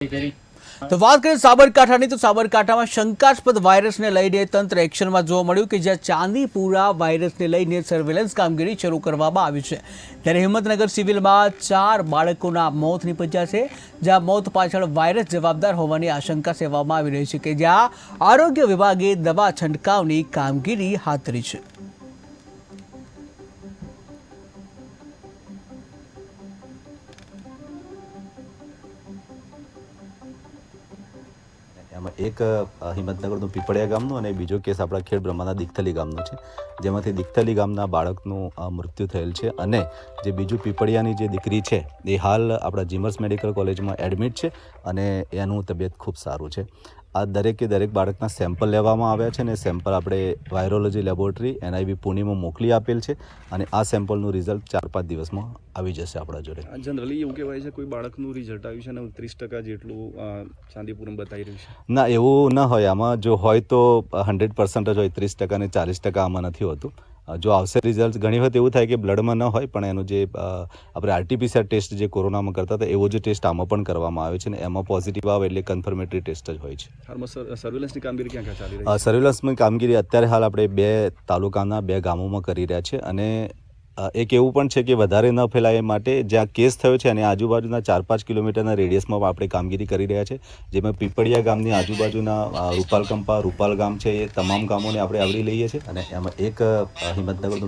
તો વાત કરીએ સાબરકાંઠાની, તો સાબરકાંઠામાં શંકાસ્પદ વાયરસને લઈને તંત્ર એક્શનમાં જોવા મળ્યું કે જ્યાં ચાંદીપુરા વાયરસને લઈને સર્વેલન્સ કામગીરી શરૂ કરવામાં આવી છે, ત્યારે હિંમતનગર સિવિલમાં 4 બાળકોના મોત નીપજ્યા છે, જ્યાં મોત પાછળ વાયરસ જવાબદાર હોવાની આશંકા સેવવામાં આવી રહી છે, કે જ્યાં આરોગ્ય વિભાગે દવા છંટકાવની કામગીરી હાથ ધરી છે. એમાં એક હિંમતનગરનું પીપળિયા ગામનું અને બીજો કેસ આપણા ખેડ બ્રહ્માના દિખથલી ગામનો છે, જેમાંથી દિખથલી ગામના બાળકનું મૃત્યુ થયેલ છે અને જે બીજું પીપળિયાની જે દીકરી છે એ હાલ આપણા જીમર્સ મેડિકલ કોલેજમાં એડમિટ છે અને એનું તબિયત ખૂબ સારું છે. આ દરેક બાળકના સેમ્પલ લેવામાં આવ્યા છે અને સેમ્પલ આપણે વાયરોલોજી લેબોરેટરી NIV પુણેમાં મોકલી આપેલ છે અને આ સેમ્પલનું રિઝલ્ટ 4-5 દિવસમાં આવી જશે આપણા જોડે. જનરલી એવું કહેવાય છે કોઈ બાળકનું રિઝલ્ટ આવ્યું છે અને 30% જેટલું ચાંદીપુરમ બતાવી રહ્યું છે. ના, એવું ન હોય. આમાં જો હોય તો 100% જ હોય, 30% અને 40% આમાં નથી હોતું. જો આવશે રિઝલ્ટ, ઘણી વખત એવું થાય કે બ્લડમાં ન હોય પણ એનું જે આપણે RT-PCR ટેસ્ટ જે કોરોનામાં કરતા હતા એવો જ ટેસ્ટ આમાં પણ કરવામાં આવે છે અને એમાં પોઝિટિવ આવે એટલે કન્ફર્મેટરી ટેસ્ટ જ હોય છે. હાલમાં સર્વેલન્સની કામગીરી ક્યાં ચાલી રહી છે? સર્વેલન્સની કામગીરી અત્યારે હાલ આપણે 2 તાલુકાના 2 ગામોમાં કરી રહ્યા છે અને એક એવું પણ છે કે વધારે ન ફેલાય એ માટે જ્યાં કેસ થયો છે અને આજુબાજુના 4-5 કિલોમીટરના રેડિયસમાં આપણે કામગીરી કરી રહ્યા છે, જેમાં પીપળિયા ગામની આજુબાજુના રૂપાલ ગામ છે, એ તમામ ગામોને આપણે આવરી લઈએ છીએ અને એમાં એક હિંમતનગરનું